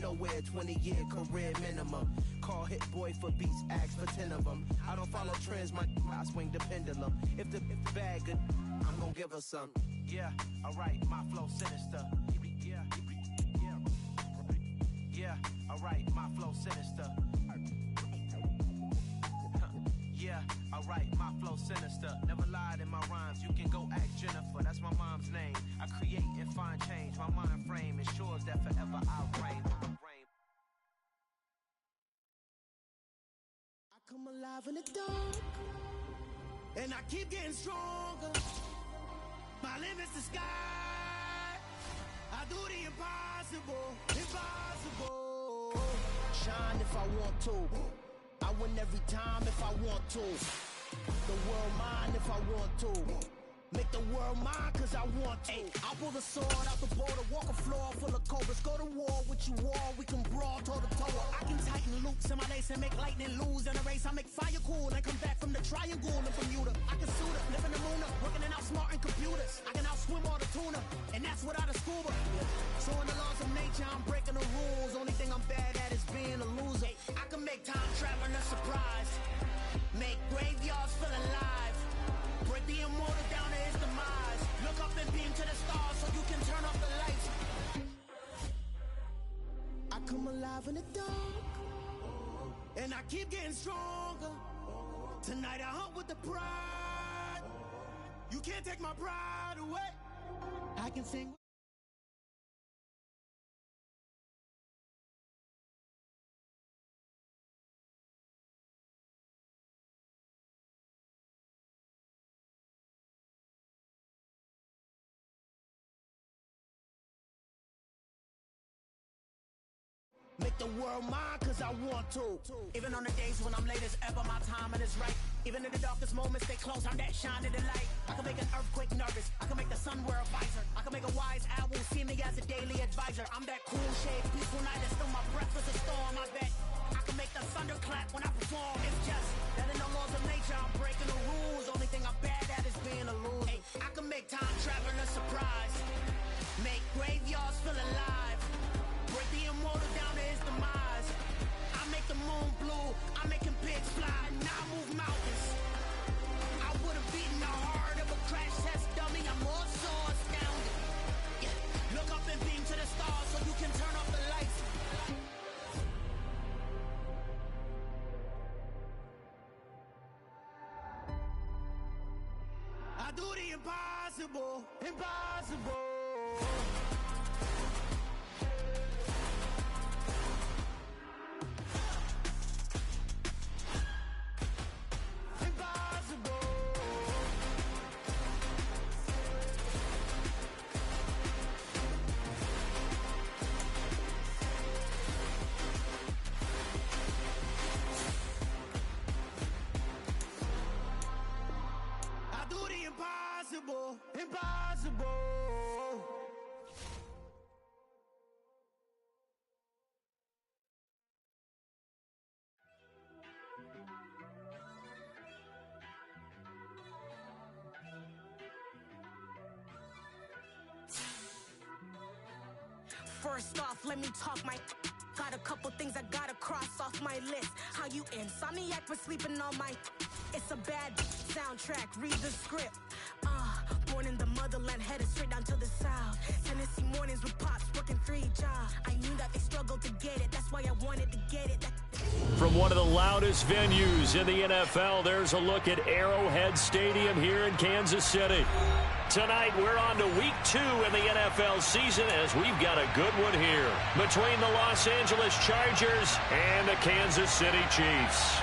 nowhere, 20-year career minimum. Call hit boy for beats, ask for 10 of them. I don't follow trends, I swing the pendulum. If the bag good, I'm gonna give her some. Yeah, alright, my flow sinister. Yeah, alright, my flow sinister. Yeah, alright, my flow sinister. Never lied in my rhymes, you can go ask Jennifer. That's my mom's name. I create and find change. My mind frame ensures that forever I reign. I come alive in the dark, and I keep getting stronger. My limit's the sky. I do the impossible, impossible. Shine if I want to. I win every time if I want to. The world mine if I want to. Make the world mine cause I want to. I'll pull the sword out the border, walk a floor full of cobras. Go to war with you all, we can brawl toe to toe. I can tighten loops in my lace and make lightning lose in a race. I make fire cool and come back from the triangle in Bermuda. I can suit up, live in the moon up, working and outsmarting computers. I can outswim all the tuna, and that's without a scuba. So in the laws of nature, I'm breaking the rules. Only thing I'm bad at is being a loser. I can make time traveling a surprise, make graveyards feel alive, break the immortal down to his demise. Look up and beam to the stars so you can turn off the lights. I come alive in the dark, and I keep getting stronger. Tonight I hunt with the pride. You can't take my pride away. I can sing. Make the world mine cause I want to. Even on the days when I'm late as ever, my timing is right. Even in the darkest moments, stay close, I'm that shining the light. I can make an earthquake nervous, I can make the sun wear a visor. I can make a wise owl see me as a daily advisor. I'm that cool shade, peaceful night, and still my breath is a storm, I bet. I can make the thunder clap when I perform. It's just that in the laws of nature, I'm breaking the rules. Only thing I'm bad at is being a loser. I can make time traveling a surprise, make graveyards feel alive, break the immortal down to his demise. I make the moon blue, I'm making pigs fly, now I move mountains. I would've beaten the heart of a crash test dummy, I'm more so astounded. Yeah. Look up and beam to the stars so you can turn off the lights. I do the impossible, impossible. Impossible, impossible. First off, let me talk my. Got a couple things I gotta cross off my list. How you insomniac for sleeping on my. It's a bad soundtrack, read the script. Born in the motherland, headed straight down to the south. Tennessee mornings with pops, working 3 jobs. I knew that they struggled to get it, that's why I wanted to get it. From one of the loudest venues in the NFL, there's a look at Arrowhead Stadium here in Kansas City. Tonight, we're on to week 2 in the NFL season as we've got a good one here between the Los Angeles Chargers and the Kansas City Chiefs.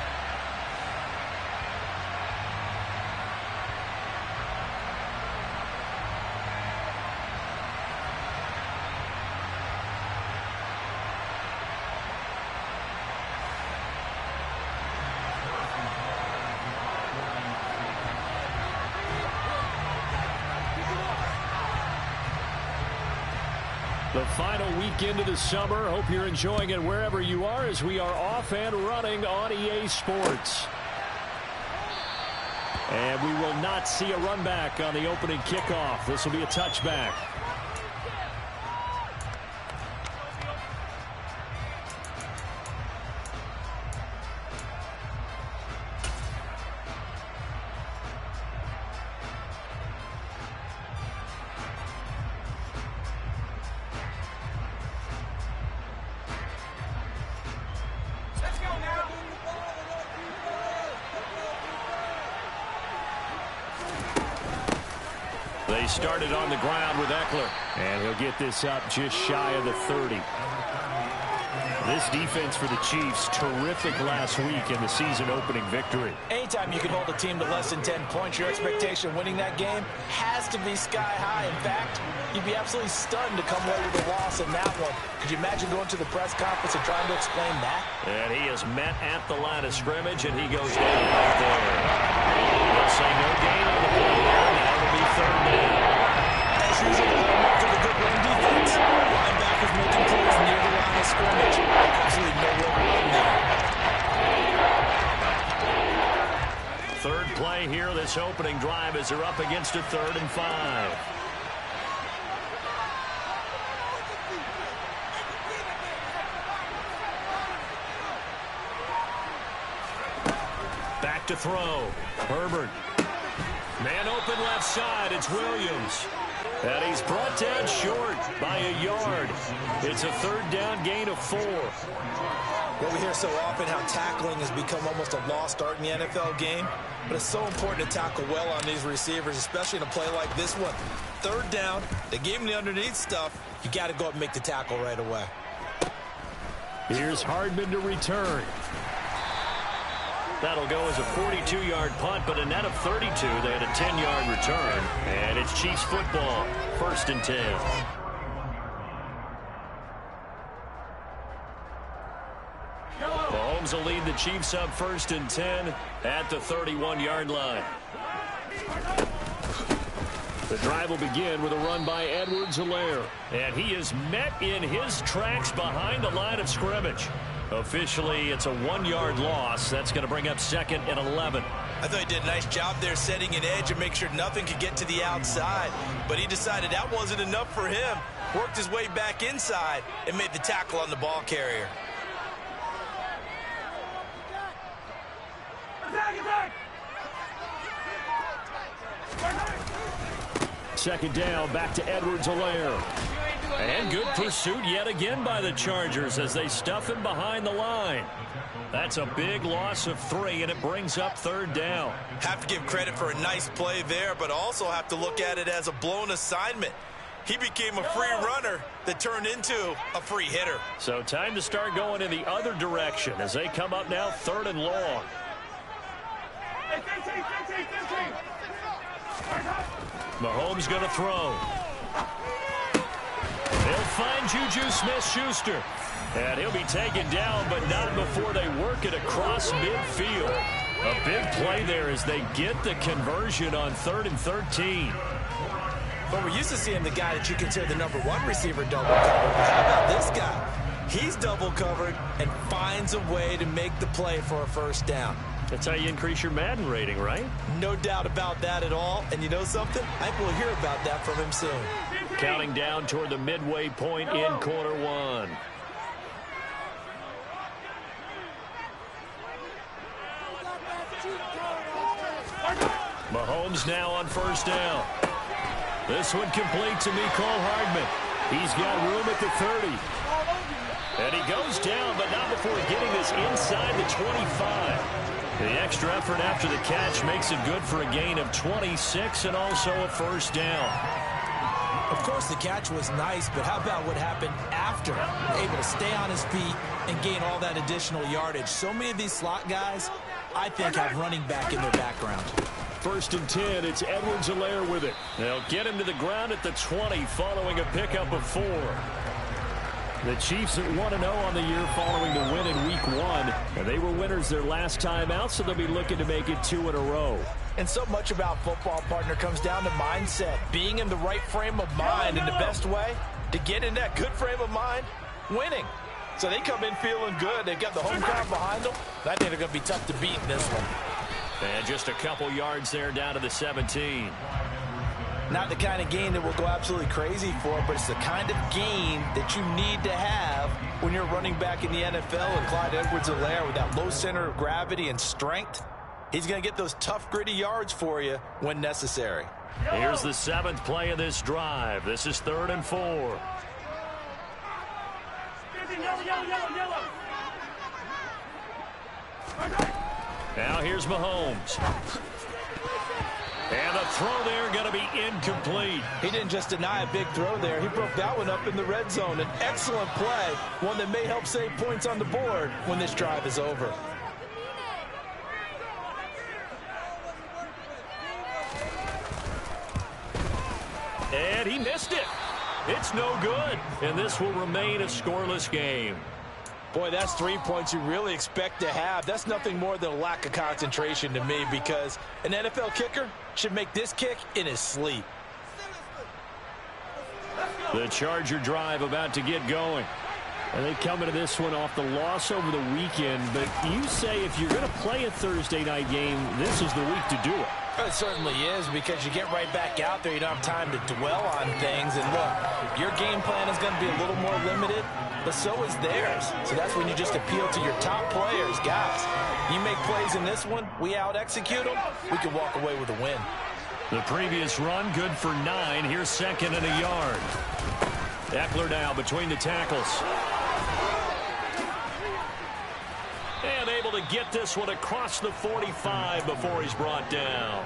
The final weekend of the summer. Hope you're enjoying it wherever you are as we are off and running on EA Sports. And we will not see a run back on the opening kickoff. This will be a touchback. They started on the ground with Eckler. And he'll get this up just shy of the 30. This defense for the Chiefs, terrific last week in the season-opening victory. Anytime you can hold a team to less than 10 points, your expectation of winning that game has to be sky high. In fact, you'd be absolutely stunned to come away with a loss in that one. Could you imagine going to the press conference and trying to explain that? And he is met at the line of scrimmage, and he goes down right there. They'll say no gain on the play there, and that'll be third down. As usual, for the good run defense. Linebackers making plays near the line of scrimmage. Absolutely no way to run there. Third play here, this opening drive, as they're up against a 3rd and 5. Back to throw. Herbert. Man open left side. It's Williams. And he's brought down short by a yard. It's a 3rd down gain of 4. Well, we hear so often how tackling has become almost a lost art in the NFL game. But it's so important to tackle well on these receivers, especially in a play like this one. 3rd down, they gave him the underneath stuff. You got to go up and make the tackle right away. Here's Hardman to return. That'll go as a 42-yard punt, but a net of 32. They had a 10-yard return, and it's Chiefs football, 1st and 10. Mahomes will lead the Chiefs up 1st and 10 at the 31-yard line. The drive will begin with a run by Edwards-Helaire, and he is met in his tracks behind the line of scrimmage. Officially, it's a 1-yard loss. That's going to bring up 2nd and 11. I thought he did a nice job there setting an edge and make sure nothing could get to the outside. But he decided that wasn't enough for him. Worked his way back inside and made the tackle on the ball carrier. Second down, back to Edwards-Helaire. And good pursuit yet again by the Chargers as they stuff him behind the line. That's a big loss of 3, and it brings up 3rd down. Have to give credit for a nice play there, but also have to look at it as a blown assignment. He became a free runner that turned into a free hitter. So time to start going in the other direction as they come up now 3rd and long. Mahomes going to throw. They'll find Juju Smith-Schuster. And he'll be taken down, but not before they work it across midfield. A big play there as they get the conversion on 3rd and 13. But we're used to seeing the guy that you consider the #1 receiver double covered. But how about this guy? He's double covered and finds a way to make the play for a 1st down. That's how you increase your Madden rating, right? No doubt about that at all. And you know something? I think we'll hear about that from him soon. Counting down toward the midway point in quarter 1. Mahomes now on 1st down. This one complete to Mecole Hardman. He's got room at the 30. And he goes down, but not before getting this inside the 25. The extra effort after the catch makes it good for a gain of 26 and also a 1st down. Of course, the catch was nice, but how about what happened after? Able to stay on his feet and gain all that additional yardage. So many of these slot guys, I think, have running back in their background. 1st and 10, it's Edwards-Helaire with it. They'll get him to the ground at the 20 following a pickup of 4. The Chiefs at 1-0 on the year following the win in Week 1. And they were winners their last time out, so they'll be looking to make it 2 in a row. And so much about football, partner, comes down to mindset. Being in the right frame of mind, and the best way to get in that good frame of mind, winning. So they come in feeling good. They've got the home crowd behind them. I think they're going to be tough to beat in this one. And just a couple yards there down to the 17. Not the kind of gain that will go absolutely crazy for, but it's the kind of gain that you need to have when you're running back in the NFL. And Clyde Edwards-Helaire, with that low center of gravity and strength, he's going to get those tough, gritty yards for you when necessary. Here's the 7th play of this drive. This is 3rd and 4. Now here's Mahomes. And And the throw there going to be incomplete. He didn't just deny a big throw there. He broke that one up in the red zone. An excellent play, one that may help save points on the board when this drive is over. And he missed it. It's no good. And this will remain a scoreless game. Boy, that's 3 points you really expect to have. That's nothing more than a lack of concentration to me, because an NFL kicker should make this kick in his sleep. The Charger drive about to get going. And they come into this one off the loss over the weekend. But you say if you're going to play a Thursday night game, this is the week to do it. It certainly is, because you get right back out there. You don't have time to dwell on things. And look, your game plan is going to be a little more limited, but so is theirs. So that's when you just appeal to your top players. Guys, you make plays in this one, we out-execute them, we can walk away with a win. The previous run, good for 9. Here's 2nd and a yard. Eckler now between the tackles. And able to get this one across the 45 before he's brought down.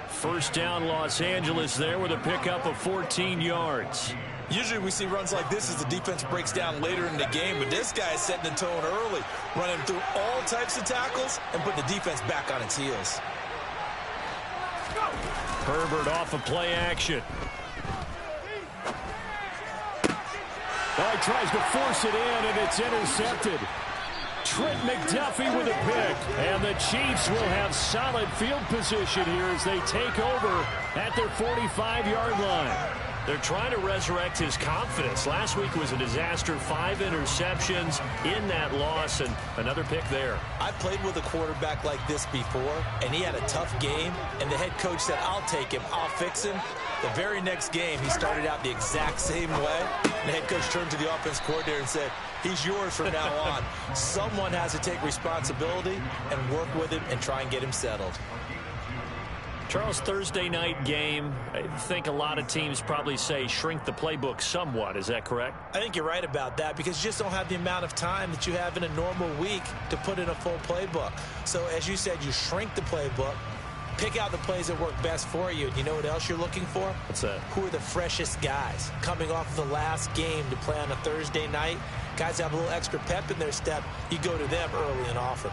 First down, Los Angeles there with a pickup of 14 yards. Usually we see runs like this as the defense breaks down later in the game, but this guy is setting the tone early, running through all types of tackles and put the defense back on its heels. Herbert off of play action. Oh, he tries to force it in, and it's intercepted. Trent McDuffie with a pick, and the Chiefs will have solid field position here as they take over at their 45-yard line. They're trying to resurrect his confidence. Last week was a disaster, 5 interceptions in that loss, and another pick there. I played with a quarterback like this before, and he had a tough game, and the head coach said, I'll take him, I'll fix him. The very next game, he started out the exact same way. The head coach turned to the offense coordinator and said, he's yours from now on. Someone has to take responsibility and work with him and try and get him settled. Charles, Thursday night game, I think a lot of teams probably say shrink the playbook somewhat. Is that correct? I think you're right about that, because you just don't have the amount of time that you have in a normal week to put in a full playbook. So as you said, you shrink the playbook, pick out the plays that work best for you. And you know what else you're looking for? What's that? Who are the freshest guys coming off of the last game to play on a Thursday night? Guys have a little extra pep in their step. You go to them early and often.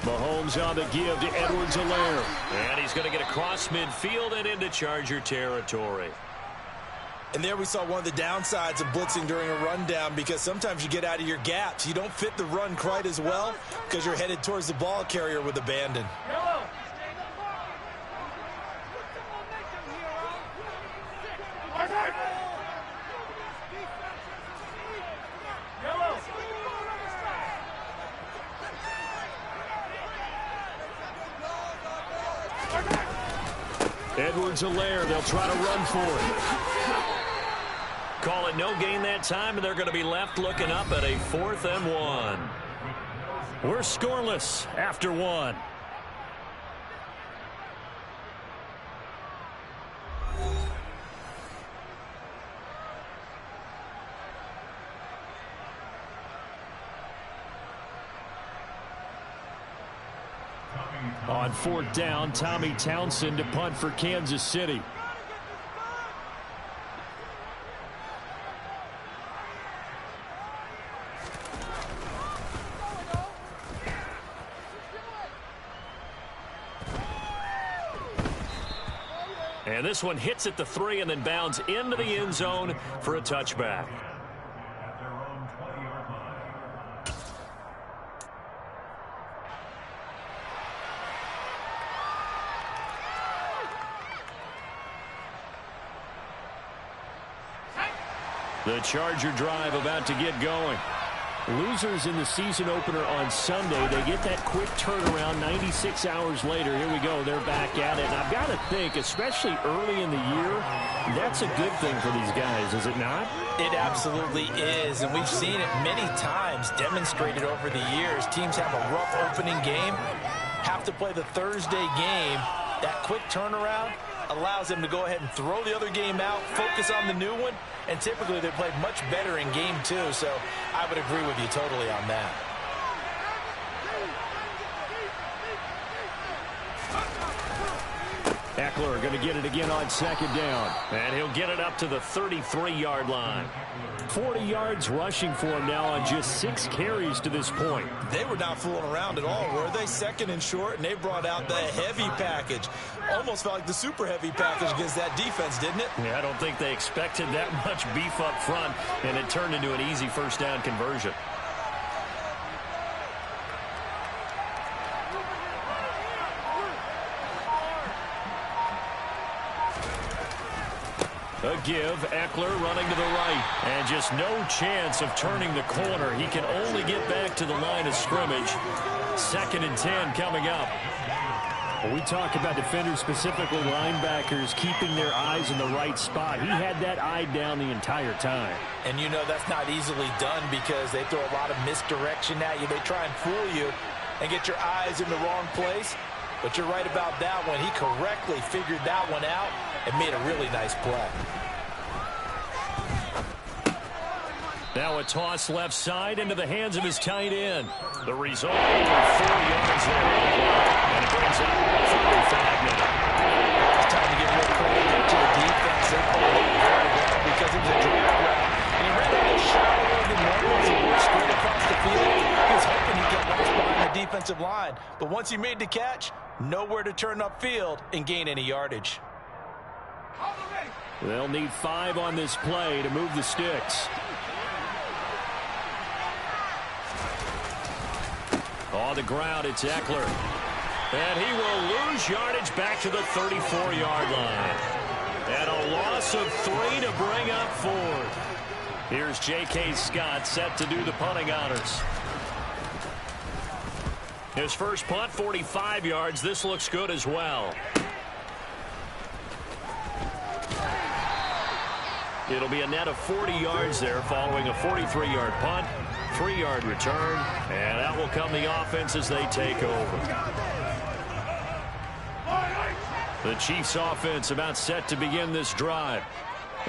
Mahomes on the give to Edwards-Helaire. And he's going to get across midfield and into Charger territory. And there we saw one of the downsides of blitzing during a rundown, because sometimes you get out of your gaps. You don't fit the run quite as well because you're headed towards the ball carrier with abandon. Edwards-Helaire, they'll try to run for it. Call it no gain that time, and they're going to be left looking up at a 4th and 1. We're scoreless after 1. On 4th down, Tommy Townsend to punt for Kansas City. And this one hits at the 3 and then bounds into the end zone for a touchback. The Charger drive about to get going. Losers in the season opener on Sunday. They get that quick turnaround 96 hours later. Here we go. They're back at it. And I've got to think, especially early in the year, that's a good thing for these guys, is it not? It absolutely is. And we've seen it many times demonstrated over the years. Teams have a rough opening game, have to play the Thursday game. That quick turnaround allows them to go ahead and throw the other game out, focus on the new one, and typically they play much better in game 2, so I would agree with you totally on that. Eckler going to get it again on second down. And he'll get it up to the 33-yard line. 40 yards rushing for him now on just 6 carries to this point. They were not fooling around at all, were they? Second and short, and they brought out the heavy package. Almost felt like the super heavy package against that defense, didn't it? Yeah, I don't think they expected that much beef up front, and it turned into an easy first down conversion. A give, Eckler running to the right, and just no chance of turning the corner. He can only get back to the line of scrimmage. 2nd and 10 coming up. When we talk about defenders, specifically linebackers, keeping their eyes in the right spot, he had that eye down the entire time. And you know that's not easily done because they throw a lot of misdirection at you. They try and fool you and get your eyes in the wrong place. But you're right about that one. He correctly figured that one out and made a really nice play. Now a toss left side into the hands of his tight end. The result, over 4 yards there. And it brings up 35 now. It's time to give real credit to the defense. They played it very well because it was a drag route. And he ran a little shallower than normal as he worked straight across the field. He was hoping he'd get lost behind the defensive line. But once he made the catch, nowhere to turn upfield and gain any yardage. They'll need 5 on this play to move the sticks. On the ground, it's Eckler. And he will lose yardage back to the 34-yard line. And a loss of 3 to bring up 4th. Here's J.K. Scott set to do the punting honors. His first punt, 45 yards. This looks good as well. It'll be a net of 40 yards there following a 43-yard punt, 3-yard return, and out will come the offense as they take over. The Chiefs offense about set to begin this drive.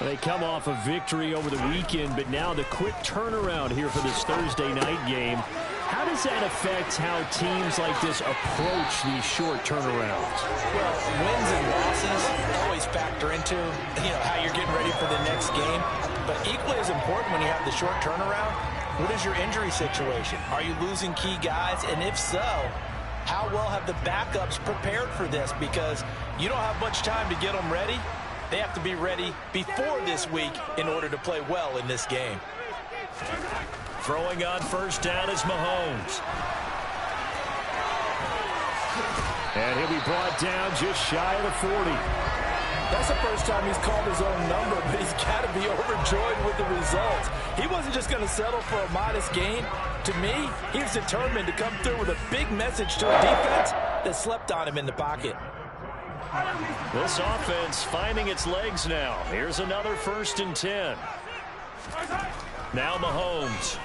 They come off a victory over the weekend, but now the quick turnaround here for this Thursday night game. How does that affect how teams like this approach these short turnarounds? Well, wins and losses always factor into, how you're getting ready for the next game. But equally as important when you have the short turnaround, what is your injury situation? Are you losing key guys? And if so, how well have the backups prepared for this? Because you don't have much time to get them ready. They have to be ready before this week in order to play well in this game. Throwing on first down is Mahomes. And he'll be brought down just shy of the 40. That's the first time he's called his own number, but he's got to be overjoyed with the results. He wasn't just going to settle for a modest gain. To me, he was determined to come through with a big message to a defense that slept on him in the pocket. This offense finding its legs now. Here's another 1st and 10. Now Mahomes.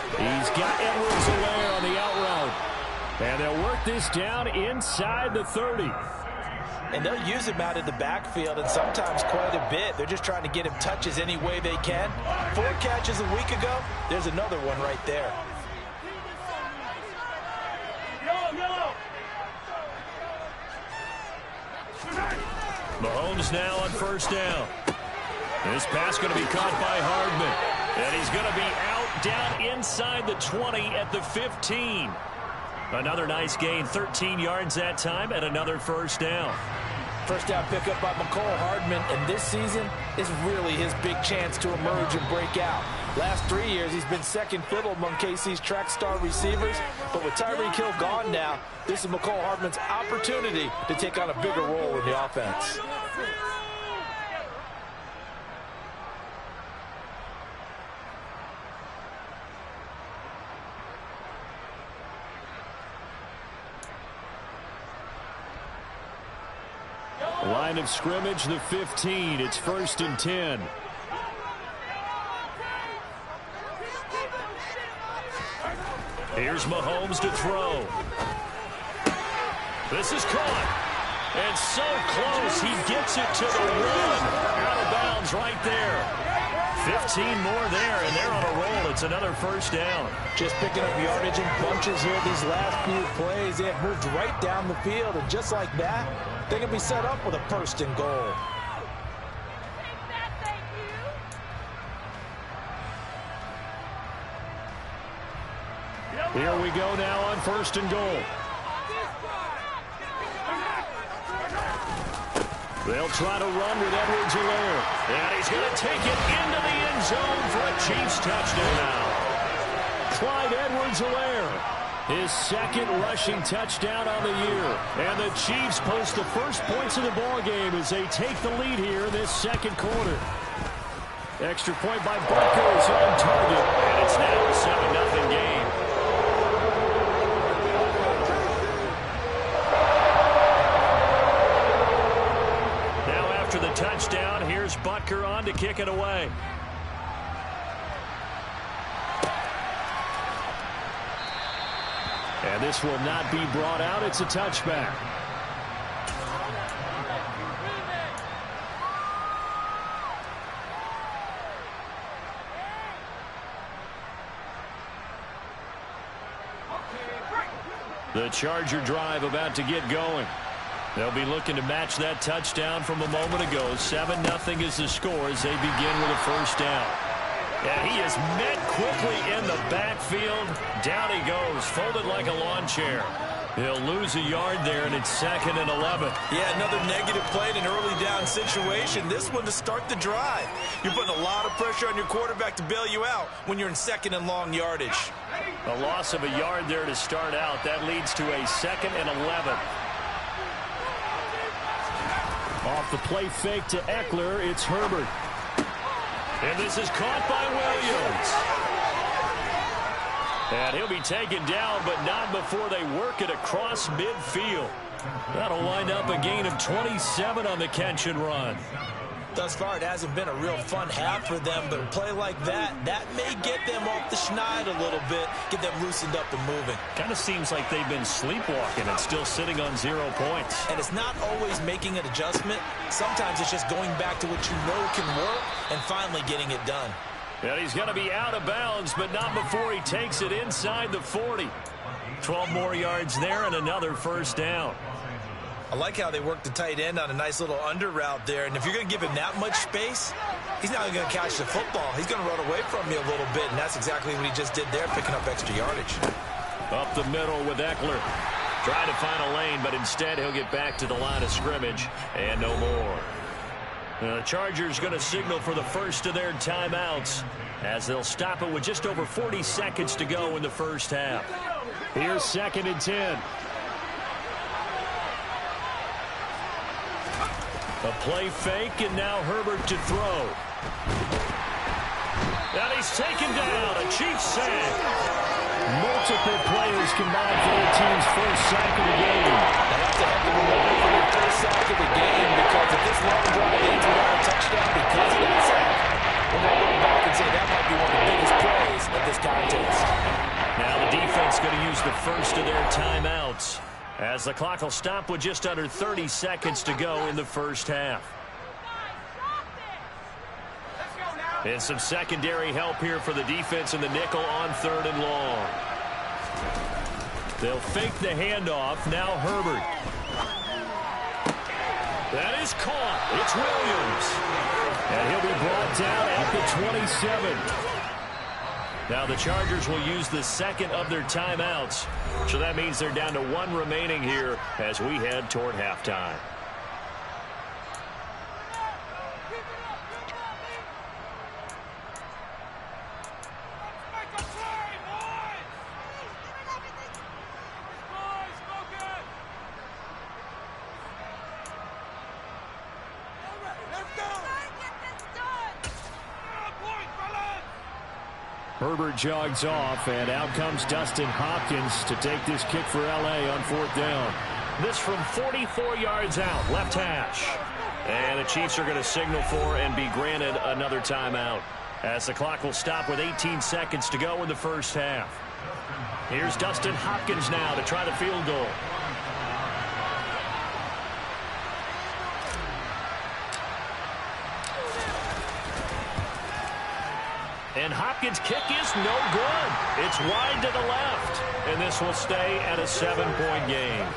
He's got Edwards-Helaire on the out route. And they'll work this down inside the 30. And they'll use him out in the backfield, and sometimes quite a bit. They're just trying to get him touches any way they can. 4 catches a week ago. There's another one right there. Mahomes now on first down. This pass going to be caught by Hardman. And he's going to be out down inside the 20 at the 15. Another nice gain, 13 yards that time, and another first down. First down pickup by McCole Hardman, and this season is really his big chance to emerge and break out. Last 3 years, he's been second fiddle among KC's track star receivers, but with Tyreek Hill gone now, this is McCole Hardman's opportunity to take on a bigger role in the offense. Line of scrimmage, the 15. It's 1st and 10. Here's Mahomes to throw. This is caught. And so close, he gets it to the 1. Out of bounds right there. 15 more there, and they're on a roll. It's another first down. Just picking up yardage in bunches here these last few plays. They have moved right down the field, and just like that, they can be set up with a first and goal. Here we go now on first and goal. They'll try to run with Edwards-Helaire. And he's going to take it into the end zone for a Chiefs touchdown. Clyde Edwards-Helaire, his second rushing touchdown on the year. And the Chiefs post the first points of the ballgame as they take the lead here in this second quarter. Extra point by Butker is on target. And it's now a 7-0 game. After the touchdown, here's Butker on to kick it away. And this will not be brought out. It's a touchback. The Charger drive about to get going. They'll be looking to match that touchdown from a moment ago. 7-0 is the score as they begin with a first down. And he is met quickly in the backfield. Down he goes, folded like a lawn chair. He'll lose a yard there, and it's 2nd and 11. Yeah, another negative play in an early down situation. This one to start the drive. You're putting a lot of pressure on your quarterback to bail you out when you're in 2nd and long yardage. A loss of a yard there to start out. That leads to a 2nd and 11. Off the play fake to Eckler, it's Herbert. And this is caught by Williams. And he'll be taken down, but not before they work it across midfield. That'll wind up a gain of 27 on the catch and run. Thus far, it hasn't been a real fun half for them, but a play like that may get them off the schneid a little bit, get them loosened up and moving. Kind of seems like they've been sleepwalking and still sitting on 0 points. And it's not always making an adjustment. Sometimes it's just going back to what you know can work and finally getting it done. And he's going to be out of bounds, but not before he takes it inside the 40. 12 more yards there and another first down. I like how they work the tight end on a nice little under route there. And if you're going to give him that much space, he's not going to catch the football. He's going to run away from you a little bit, and that's exactly what he just did there, picking up extra yardage. Up the middle with Eckler. Trying to find a lane, but instead he'll get back to the line of scrimmage, and no more. The Chargers going to signal for the first of their timeouts as they'll stop it with just over 40 seconds to go in the first half. Here's 2nd and 10. A play fake, and now Herbert to throw. And he's taken down. A Chiefs sack. Multiple players combined for their team's first sack of the game. That's a heck of a moment for your first sack of the game, because if this long drive ends without a touchdown because of that sack, we're going to look back and say that might be one of the biggest plays of this contest. Now the defense going to use the first of their timeouts, as the clock will stop with just under 30 seconds to go in the first half. And some secondary help here for the defense in the nickel on 3rd and long. They'll fake the handoff. Now Herbert. That is caught. It's Williams. And he'll be brought down at the 27. Now the Chargers will use the second of their timeouts. So that means they're down to 1 remaining here as we head toward halftime. Herbert jogs off, and out comes Dustin Hopkins to take this kick for L.A. on 4th down. This from 44 yards out, left hash. And the Chiefs are going to signal for and be granted another timeout, as the clock will stop with 18 seconds to go in the first half. Here's Dustin Hopkins now to try the field goal. And Hopkins' kick is no good. It's wide to the left. And this will stay at a 7-point game.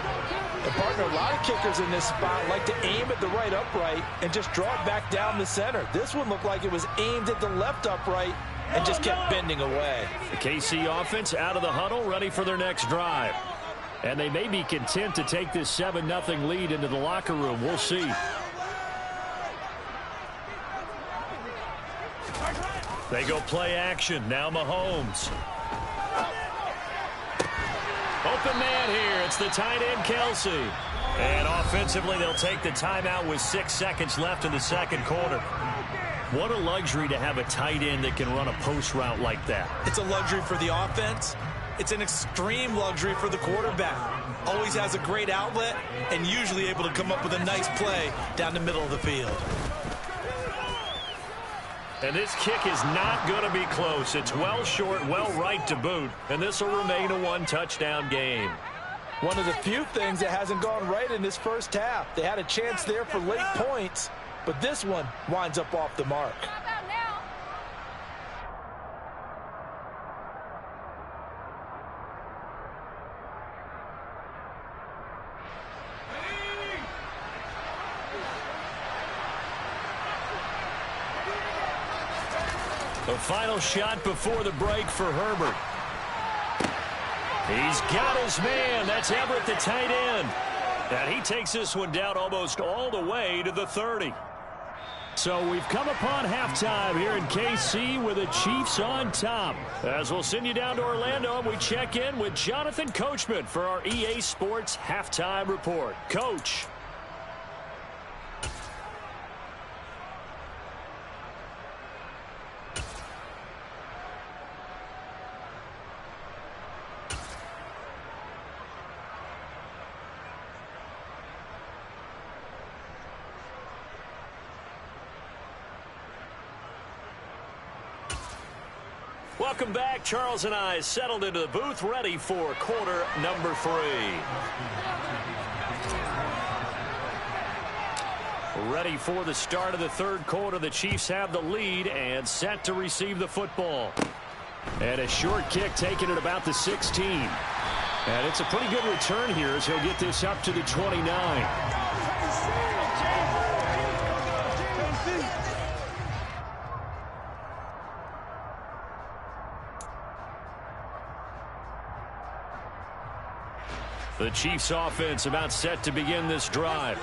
And partner, a lot of kickers in this spot like to aim at the right upright and just draw it back down the center. This one looked like it was aimed at the left upright and just kept bending away. The KC offense out of the huddle, ready for their next drive. And they may be content to take this 7-0 lead into the locker room. We'll see. They go play action. Now Mahomes. Open man here. It's the tight end, Kelsey. And offensively, they'll take the timeout with 6 seconds left in the second quarter. What a luxury to have a tight end that can run a post route like that. It's a luxury for the offense. It's an extreme luxury for the quarterback. Always has a great outlet and usually able to come up with a nice play down the middle of the field. And this kick is not going to be close. It's well short, well right to boot. And this will remain a 1-touchdown game. One of the few things that hasn't gone right in this first half. They had a chance there for late points, but this one winds up off the mark. The final shot before the break for Herbert. He's got his man. That's Everett, the tight end. And he takes this one down almost all the way to the 30. So we've come upon halftime here in KC with the Chiefs on top. As we'll send you down to Orlando, and we check in with Jonathan Coachman for our EA Sports Halftime Report. Coach. Welcome back. Charles and I settled into the booth, ready for quarter number 3. Ready for the start of the third quarter. The Chiefs have the lead and set to receive the football. And a short kick taken at about the 16. And it's a pretty good return here as he'll get this up to the 29. The Chiefs offense about set to begin this drive.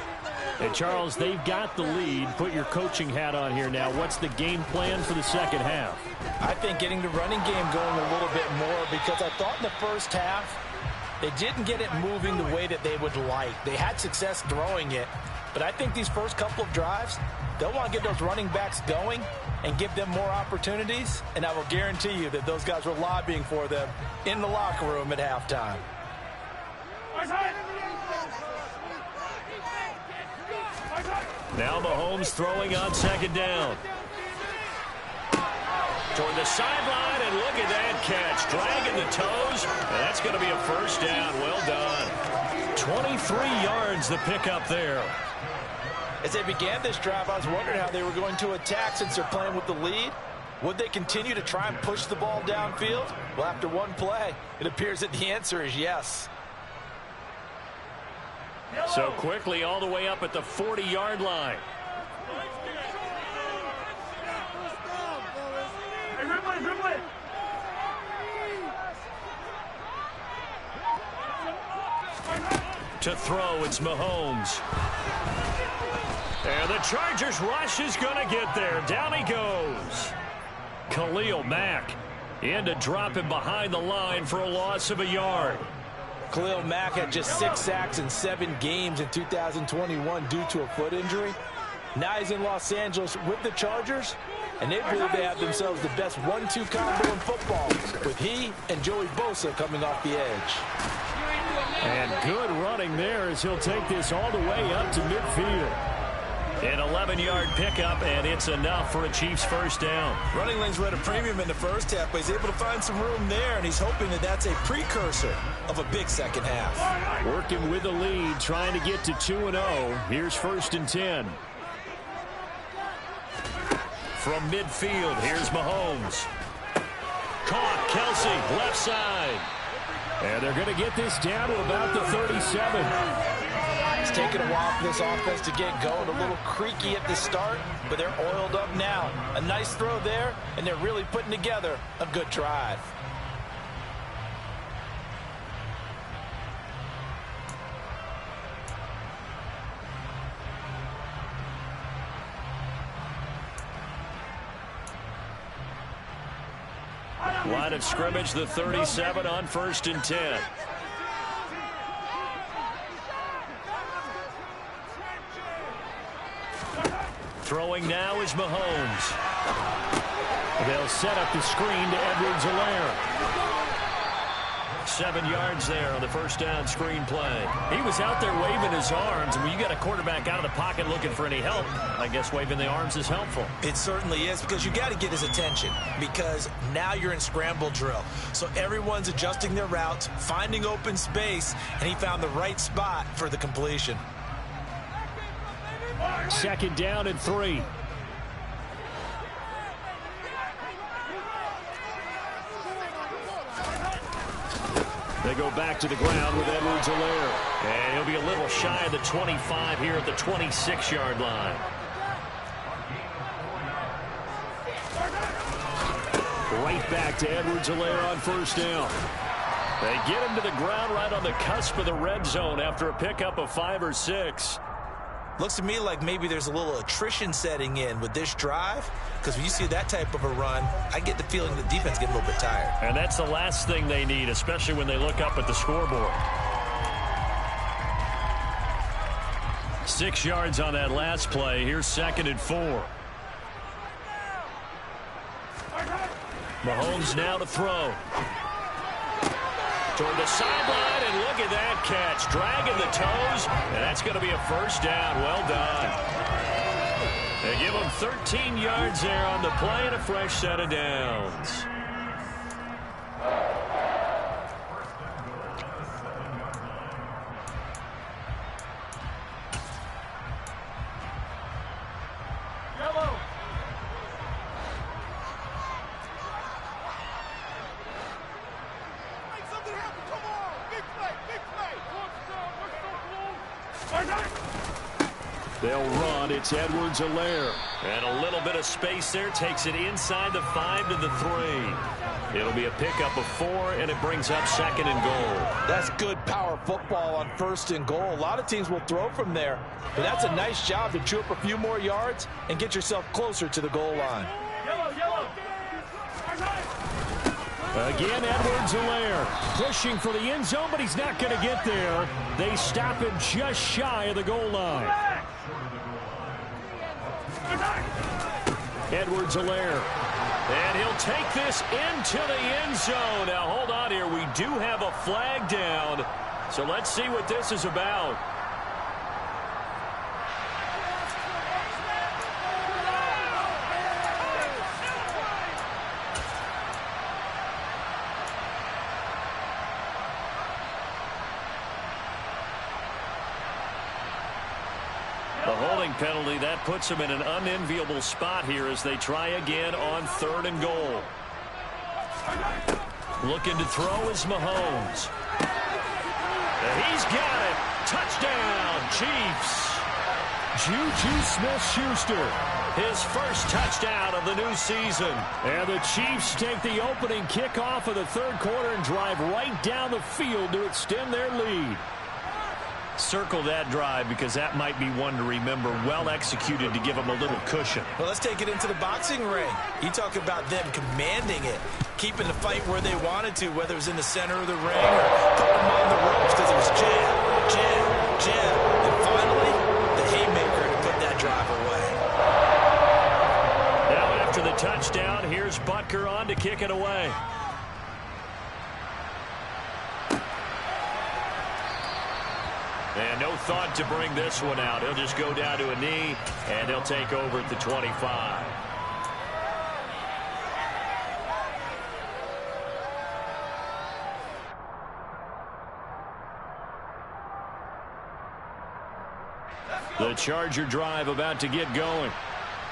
And Charles, they've got the lead. Put your coaching hat on here now. What's the game plan for the second half? I think getting the running game going a little bit more, because I thought in the first half they didn't get it moving the way that they would like. They had success throwing it, but I think these first couple of drives, they'll want to get those running backs going and give them more opportunities, and I will guarantee you that those guys were lobbying for them in the locker room at halftime. Now Mahomes throwing on second down. Toward the sideline, and look at that catch. Dragging the toes, and that's going to be a first down. Well done. 23 yards the pickup there. As they began this drive, I was wondering how they were going to attack since they're playing with the lead. Would they continue to try and push the ball downfield? Well, after one play, it appears that the answer is yes. So quickly all the way up at the 40-yard line. To throw, it's Mahomes. And the Chargers rush is going to get there. Down he goes. Khalil Mack in to drop him behind the line for a loss of a yard. Khalil Mack had just 6 sacks in 7 games in 2021 due to a foot injury. Now he's in Los Angeles with the Chargers, and they believe they have themselves the best 1-2 combo in football, with he and Joey Bosa coming off the edge. And good running there as he'll take this all the way up to midfield. An 11-yard pickup, and it's enough for a Chiefs first down. Running lanes were at a premium in the first half, but he's able to find some room there, and he's hoping that that's a precursor of a big second half. Working with the lead, trying to get to 2-0. Here's 1st and 10. From midfield, here's Mahomes. Caught. Kelsey, left side. And they're going to get this down to about the 37. It's taken a while for this offense to get going. A little creaky at the start, but they're oiled up now. A nice throw there, and they're really putting together a good drive. Line of scrimmage, the 37 on 1st and 10. Throwing now is Mahomes. They'll set up the screen to Edwards-Helaire. 7 yards there on the first down screen play. He was out there waving his arms, and when you got a quarterback out of the pocket looking for any help, I guess waving the arms is helpful. It certainly is, because you got to get his attention, because now you're in scramble drill. So everyone's adjusting their routes, finding open space, and he found the right spot for the completion. 2nd down and 3. They go back to the ground with Edwards-Helaire. And he'll be a little shy of the 25 here at the 26-yard line. Right back to Edwards-Helaire on 1st down. They get him to the ground right on the cusp of the red zone after a pickup of 5 or 6. Looks to me like maybe there's a little attrition setting in with this drive, because when you see that type of a run, I get the feeling the defense getting a little bit tired. And that's the last thing they need, especially when they look up at the scoreboard. 6 yards on that last play. Here's 2nd and 4. Mahomes now to throw. Toward the sideline, and look at that catch. Dragging the toes, and that's going to be a first down. Well done. They give him 13 yards there on the play and a fresh set of downs. They'll run. It's Edwards-Helaire. And a little bit of space there. Takes it inside the 5 to the 3. It'll be a pickup of 4, and it brings up 2nd and goal. That's good power football on 1st and goal. A lot of teams will throw from there, but that's a nice job to chew up a few more yards and get yourself closer to the goal line. Again, Edwards-Helaire pushing for the end zone, but he's not going to get there. They stop him just shy of the goal line. Edwards-Helaire. And he'll take this into the end zone. Now, hold on here. We do have a flag down. So let's see what this is about. The holding penalty, that puts them in an unenviable spot here as they try again on 3rd and goal. Looking to throw is Mahomes. And he's got it. Touchdown, Chiefs. Juju Smith-Schuster. His first touchdown of the new season. And the Chiefs take the opening kickoff of the 3rd quarter and drive right down the field to extend their lead. Circle that drive, because that might be one to remember. Well executed to give them a little cushion. Well, let's take it into the boxing ring. You talk about them commanding it, keeping the fight where they wanted to, whether it was in the center of the ring or putting them on the ropes, because it was jab, jab, jab. And finally, the haymaker to put that drive away. Now after the touchdown, here's Butker on to kick it away. And no thought to bring this one out. He'll just go down to a knee, and they'll take over at the 25. The Charger drive about to get going.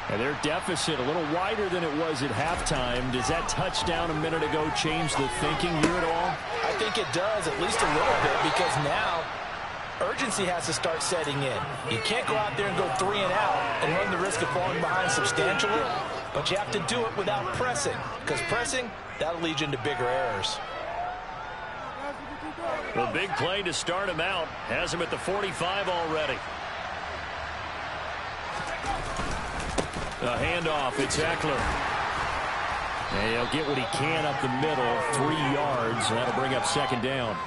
And their deficit a little wider than it was at halftime. Does that touchdown a minute ago change the thinking here at all? I think it does, at least a little bit, because now urgency has to start setting in. You can't go out there and go 3 and out and run the risk of falling behind substantially, but you have to do it without pressing, because pressing, that'll lead you into bigger errors. The big play to start him out has him at the 45 already. A handoff, it's Eckler. And he'll get what he can up the middle, 3 yards, and that'll bring up second down.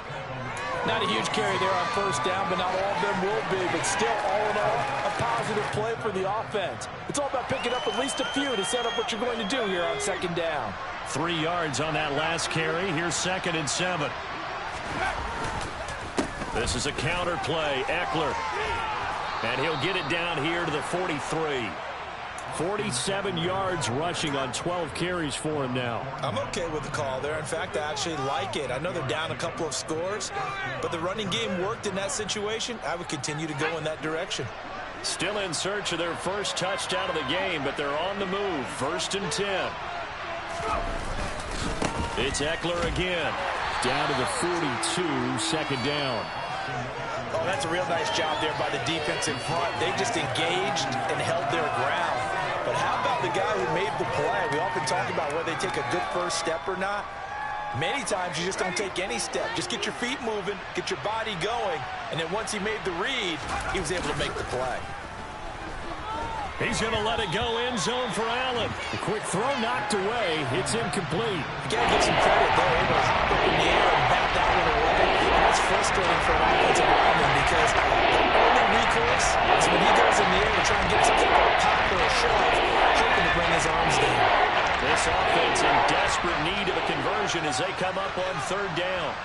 Not a huge carry there on first down, but not all of them will be. But still, all in all, a positive play for the offense. It's all about picking up at least a few to set up what you're going to do here on second down. 3 yards on that last carry. Here's 2nd and 7. This is a counter play, Eckler. And he'll get it down here to the 43. 47 yards rushing on 12 carries for him now. I'm okay with the call there. In fact, I actually like it. I know they're down a couple of scores, but the running game worked in that situation. I would continue to go in that direction. Still in search of their first touchdown of the game, but they're on the move. 1st and 10. It's Eckler again. Down to the 42, 2nd down. Oh, that's a real nice job there by the defense in front. They just engaged and held their ground. But how about the guy who made the play? We often talk about whether they take a good first step or not. Many times you just don't take any step. Just get your feet moving, get your body going, and then once he made the read, he was able to make the play. He's going to let it go end zone for Allen. The quick throw knocked away. It's incomplete. You got to give some credit, though. Able to hop up in the air and bat that one away. And that's frustrating for an offensive lineman because the only recourse is when he goes in the air to try and get something like a pop or a shove, hoping to bring his arms down. This offense in desperate need of a conversion as they come up on 3rd down.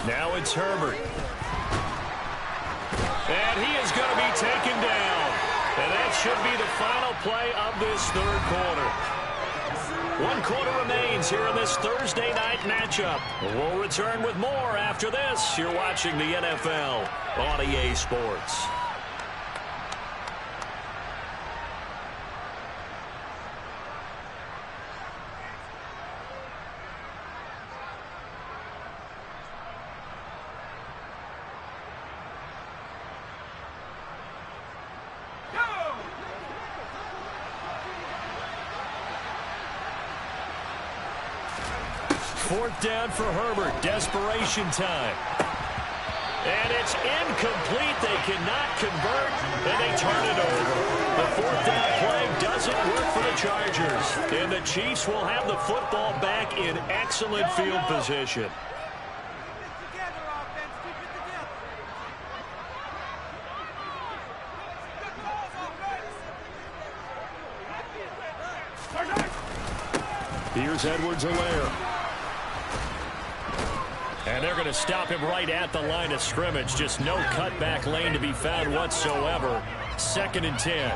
Now it's Herbert. And he is going to be taken down. And that should be the final play of this 3rd quarter. 1 quarter remains here in this Thursday night matchup. We'll return with more after this. You're watching the NFL on EA Sports. Fourth down for Herbert. Desperation time. And it's incomplete. They cannot convert, and they turn it over. The 4th down play doesn't work for the Chargers. And the Chiefs will have the football back in excellent field position. Here's Edwards-Helaire. And they're going to stop him right at the line of scrimmage. Just no cutback lane to be found whatsoever. 2nd and 10.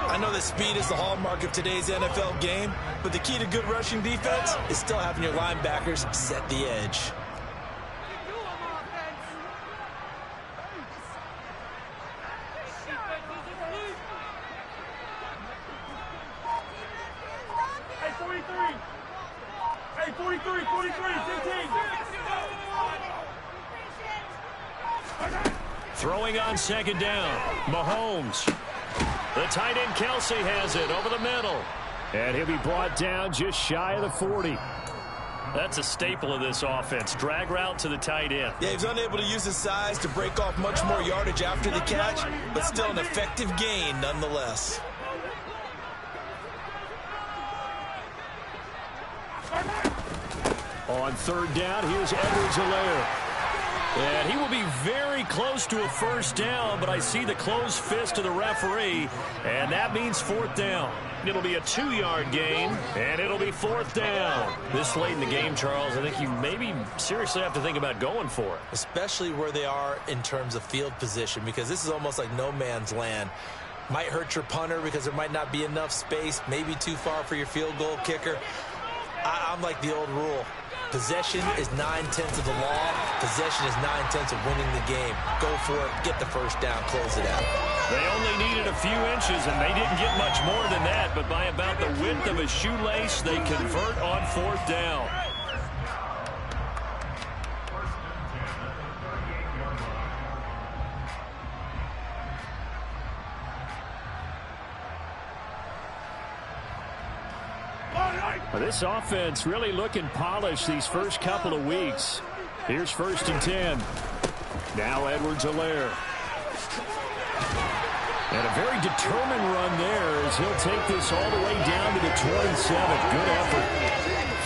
I know that speed is the hallmark of today's NFL game, but the key to good rushing defense is still having your linebackers set the edge. Hey, 43, 15. Throwing on 2nd down. Mahomes. The tight end Kelsey has it over the middle. And he'll be brought down just shy of the 40. That's a staple of this offense. Drag route to the tight end. Yeah, he's unable to use his size to break off much more yardage after the catch, but still an effective gain nonetheless. On 3rd down, here's Edwards-Helaire. And he will be very close to a first down, but I see the closed fist of the referee, and that means fourth down. It'll be a 2-yard gain, and it'll be fourth down. This late in the game, Charles, I think you maybe seriously have to think about going for it. Especially where they are in terms of field position, because this is almost like no man's land. Might hurt your punter because there might not be enough space, maybe too far for your field goal kicker. I'm like the old rule. Possession is 9/10 of the law. Possession is 9/10 of winning the game. Go for it. Get the first down. Close it out. They only needed a few inches, and they didn't get much more than that. But by about the width of a shoelace, they convert on fourth down. This offense really looking polished these first couple of weeks. Here's 1st and 10. Now Edwards-Helaire. And a very determined run there as he'll take this all the way down to the 27. Good effort.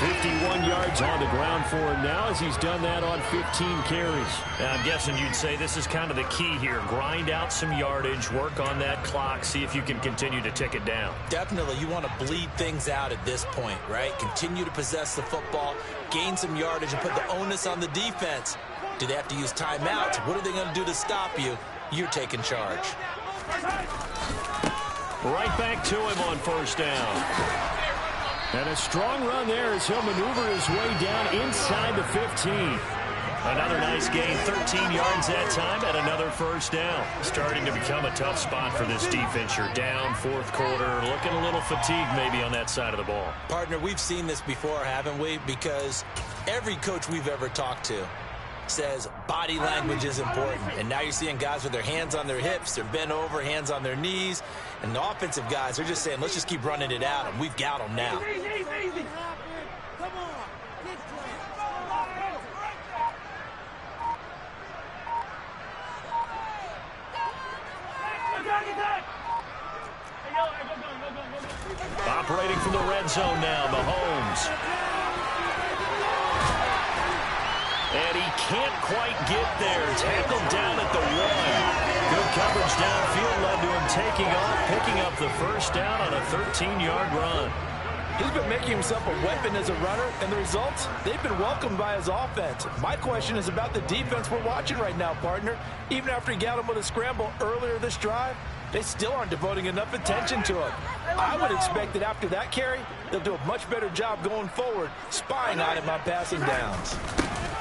51 yards on the ground for him now as he's done that on 15 carries. And I'm guessing you'd say this is kind of the key here. Grind out some yardage, work on that clock, see if you can continue to tick it down. Definitely. You want to bleed things out at this point, right? Continue to possess the football, gain some yardage, and put the onus on the defense. Do they have to use timeouts? What are they going to do to stop you? You're taking charge. Right back to him on first down. And a strong run there as he'll maneuver his way down inside the 15. Another nice gain, 13 yards that time, and another first down. Starting to become a tough spot for this defense. You're down, fourth quarter, looking a little fatigued maybe on that side of the ball. Partner, we've seen this before, haven't we? Because every coach we've ever talked to says body language is important. And now you're seeing guys with their hands on their hips, they're bent over, hands on their knees. And the offensive guys are just saying, let's just keep running it out, and we've got them now. Easy. Come on. Operating from the red zone now, Mahomes. And he can't quite get there. Tackled down at the 1. Good coverage downfield led to him taking off, picking up the first down on a 13-yard run. He's been making himself a weapon as a runner, and the results, they've been welcomed by his offense. My question is about the defense we're watching right now, partner. Even after he got him with a scramble earlier this drive, they still aren't devoting enough attention to him. I would expect that after that carry, they'll do a much better job going forward, spying on him on passing downs.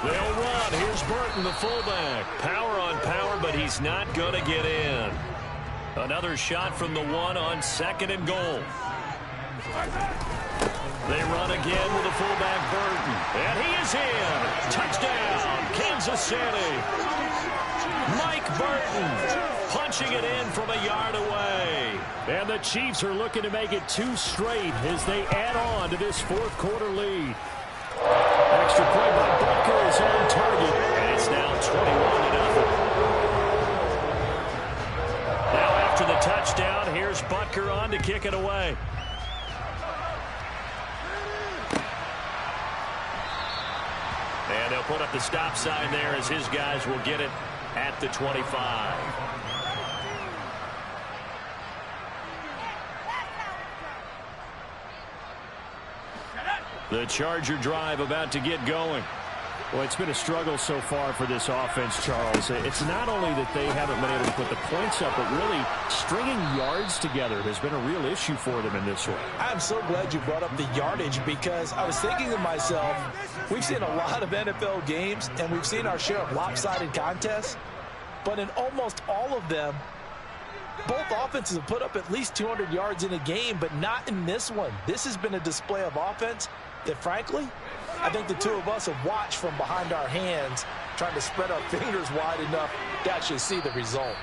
They'll run. Here's Burton, the fullback. Power on power, but he's not going to get in. Another shot from the 1 on 2nd and goal. They run again with the fullback, Burton. And he is in. Touchdown, Kansas City. Mike Burton punching it in from a yard away. And the Chiefs are looking to make it 2 straight as they add on to this fourth quarter lead. Extra play by Butker is on target, and it's now 21-0. Now after the touchdown, here's Butker on to kick it away. And they'll put up the stop sign there as his guys will get it at the 25. The Charger drive about to get going. Well, it's been a struggle so far for this offense, Charles. It's not only that they haven't been able to put the points up, but really stringing yards together has been a real issue for them in this one. I'm so glad you brought up the yardage, because I was thinking to myself, we've seen a lot of NFL games, and we've seen our share of lopsided contests, but in almost all of them, both offenses have put up at least 200 yards in a game, but not in this one. This has been a display of offense that, frankly, I think the two of us have watched from behind our hands, trying to spread our fingers wide enough to actually see the result.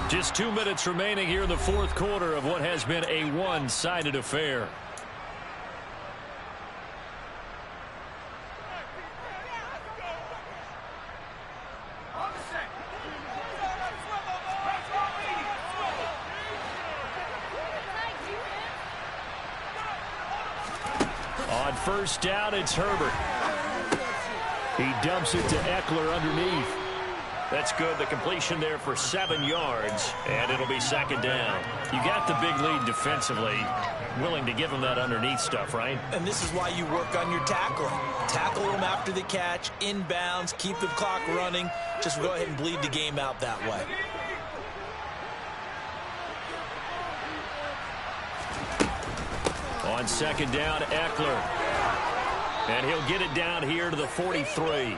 Just 2 minutes remaining here in the fourth quarter of what has been a one-sided affair. First down, it's Herbert. He dumps it to Eckler underneath. That's good. The completion there for 7 yards, and it'll be second down. You got the big lead defensively. Willing to give them that underneath stuff, right? And this is why you work on your tackling. Tackle them after the catch, inbounds, keep the clock running. Just go ahead and bleed the game out that way. On second down, Eckler. And he'll get it down here to the 43.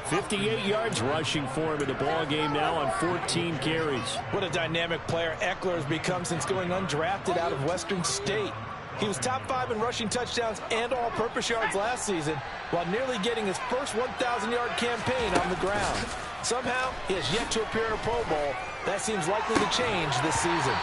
58 yards rushing for him in the ball game now on 14 carries. What a dynamic player Eckler has become since going undrafted out of Western State. He was top 5 in rushing touchdowns and all-purpose yards last season, while nearly getting his first 1,000-yard campaign on the ground. Somehow, he has yet to appear at a Pro Bowl. That seems likely to change this season.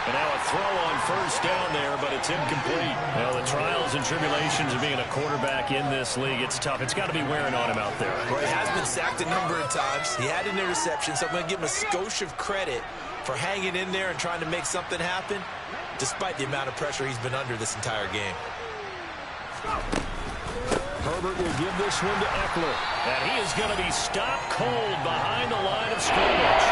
And now a throw on first down there, but it's incomplete. Well, the trials and tribulations of being a quarterback in this league, it's tough. It's got to be wearing on him out there. Well, he has been sacked a number of times. He had an interception, so I'm going to give him a skosh of credit for hanging in there and trying to make something happen, despite the amount of pressure he's been under this entire game. Herbert will give this one to Eckler. And he is going to be stopped cold behind the line of scrimmage.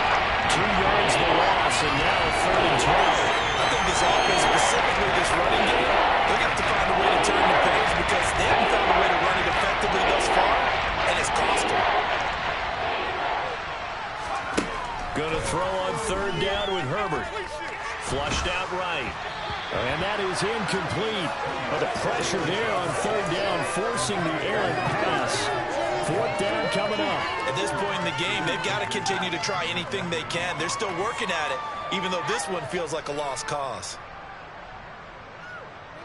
2 yards the loss, and now 3rd and 12. I think this offense, specifically this running game, they're going to have to find a way to turn the page because they haven't found a way to run it effectively thus far, and it's cost them. Going to throw on 3rd down with Herbert. Flushed out right. And that is incomplete. But the pressure there on 3rd down, forcing the errant pass. 4th down coming up. At this point in the game, they've got to continue to try anything they can. They're still working at it, even though this one feels like a lost cause.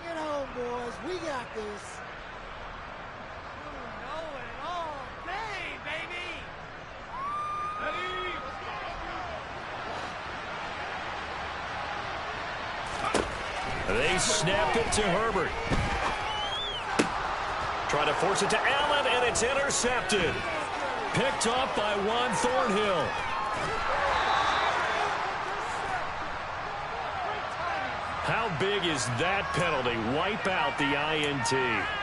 Bring it home, boys. We got this. They snap it to Herbert. Try to force it to Allen, and it's intercepted. Picked off by Juan Thornhill. How big is that penalty? Wipe out the INT.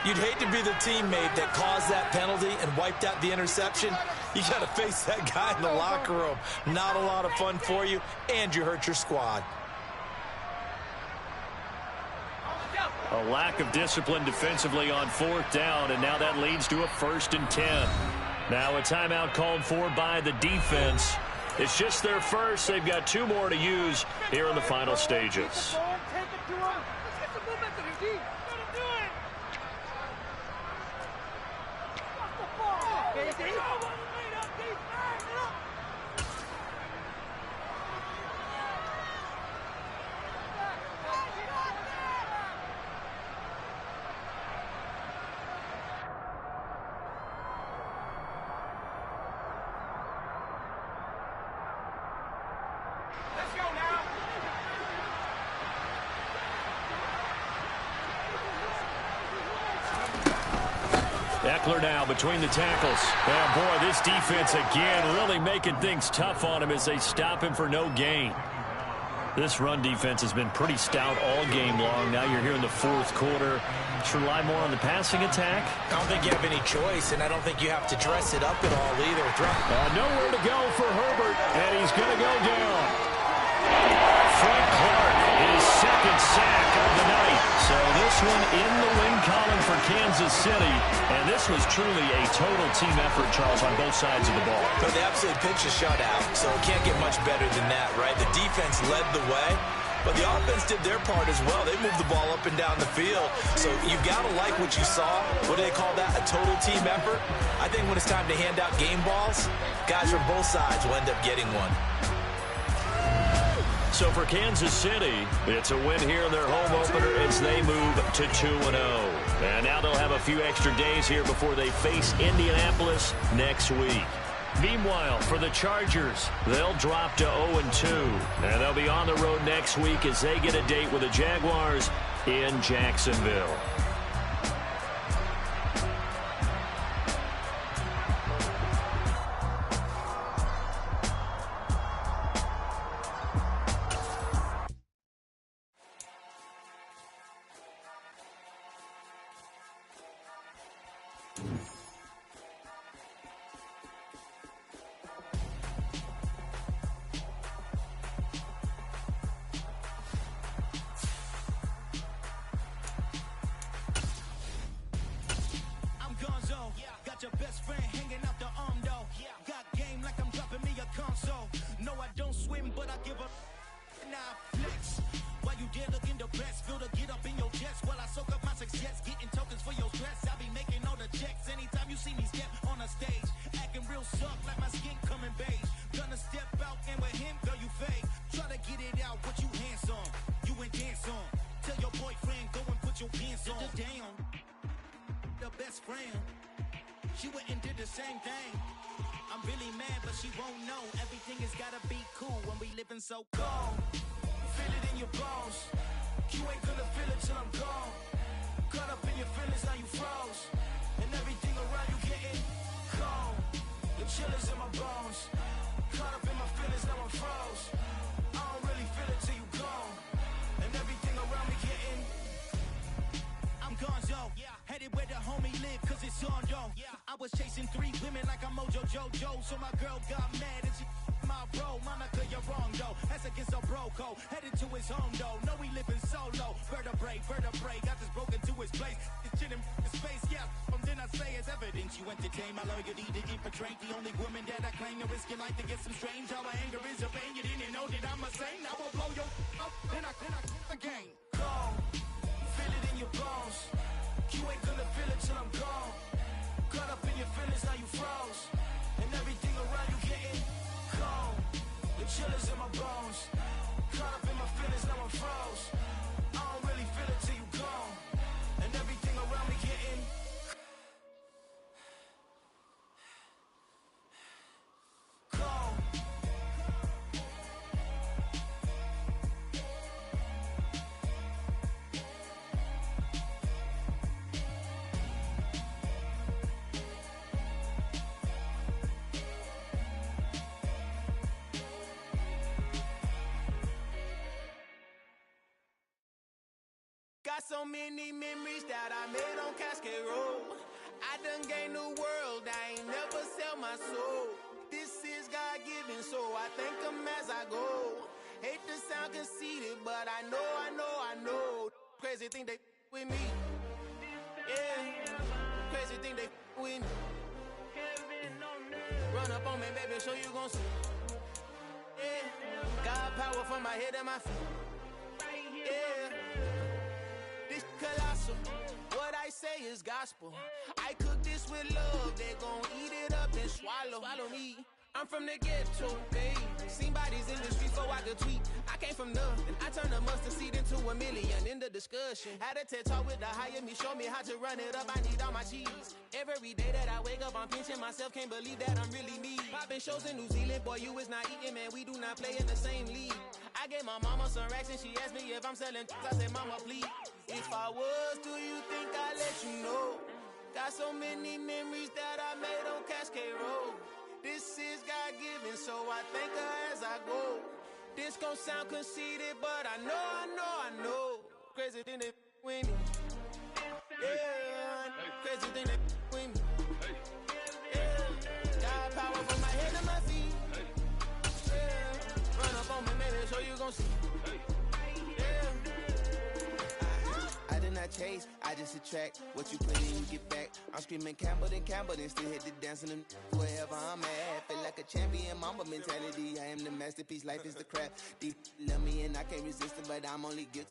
You'd hate to be the teammate that caused that penalty and wiped out the interception. You got to face that guy in the locker room. Not a lot of fun for you, and you hurt your squad. A lack of discipline defensively on 4th down, and now that leads to a 1st and 10. Now a timeout called for by the defense. It's just their first. They've got 2 more to use here in the final stages. Eckler now between the tackles. And boy, this defense again really making things tough on him as they stop him for no gain. This run defense has been pretty stout all game long. Now you're here in the 4th quarter. Should rely more on the passing attack. I don't think you have any choice, and I don't think you have to dress it up at all either. Nowhere to go for Herbert, and he's going to go down. Frank Clark, his 2nd sack of the night. So this one in the win column for Kansas City. And this was truly a total team effort, Charles, on both sides of the ball. But they absolutely pitched a shutout, so it can't get much better than that, right? The defense led the way, but the offense did their part as well. They moved the ball up and down the field. So you've got to like what you saw. What do they call that? A total team effort? I think when it's time to hand out game balls, guys from both sides will end up getting one. So for Kansas City, it's a win here in their home opener as they move to 2-0. And now they'll have a few extra days here before they face Indianapolis next week. Meanwhile, for the Chargers, they'll drop to 0-2. And they'll be on the road next week as they get a date with the Jaguars in Jacksonville. same thing. I'm really mad, but she won't know. Everything has gotta be cool when we living so cold. Feel it in your bones. You ain't gonna feel it till I'm gone. Caught up in your feelings, now you froze. And everything around you getting cold. The chill is in my bones. Caught up in my feelings, now I'm froze. I don't really feel it till you gone. And everything around me getting I'm gonzo, headed where the homie live, cause it's on, yo. I was chasing 3 women like I'm Mojo Jojo, so my girl got mad and she my bro. Monica, you're wrong, though. That's against a bro code. Headed to his home, though. No, we living solo. Vertebrae, got this broken to his place. It's shit in his face, yeah. Then I say it's evidence you entertain my loyalty to infiltrate the only woman that I claim to risk your life to get some strange. All my anger is a pain. You didn't know that I'm a saint. I will blow your up, then I again. Cold. Feel it in your bones. You ain't gonna feel it till I'm gone. Caught up in your feelings, now you froze. And everything around you getting cold. The chill is in my bones. Caught up in my feelings, now I'm froze. I don't really feel it till you gone. And everything around me getting cold. Got so many memories that I made on Cascade Road. I done gained the world, I ain't never sell my soul. This is God-given, so I thank him as I go. Hate to sound conceited, but I know. Crazy thing they with me. Yeah, crazy thing they with me. Run up on me, baby, so you gon' see. Yeah, got power from my head and my feet. Yeah. Colossal, what I say is gospel. I cook this with love, they gon' eat it up and swallow me. I'm from the ghetto, babe. Seen bodies in the streets so I could tweet. I came from nothing, I turned a mustard seed into a million in the discussion. Had a TED talk with the higher me, show me how to run it up, I need all my cheese. Every day that I wake up, I'm pinching myself, can't believe that I'm really me. Popping shows in New Zealand, boy, you is not eating, man, we do not play in the same league. I gave my mama some racks and she asked me if I'm selling I said, mama, please. If I was, do you think I'd let you know? Got so many memories that I made on Cascade Road. This is God-given, so I thank her as I go. This gon' sound conceited, but I know. Crazy thing they with me. Yeah, crazy thing they with me. Yeah, got power from my head to my feet. Yeah, run up on me, maybe, so you gon' see. Yeah. I did not chase, I just attract what you put in, you get back. I'm screaming Campbell, then still hit the dancing and wherever I'm at. Feel like a champion, mamba mentality. I am the masterpiece, life is the crap. Deep love me and I can't resist it, but I'm only guilty.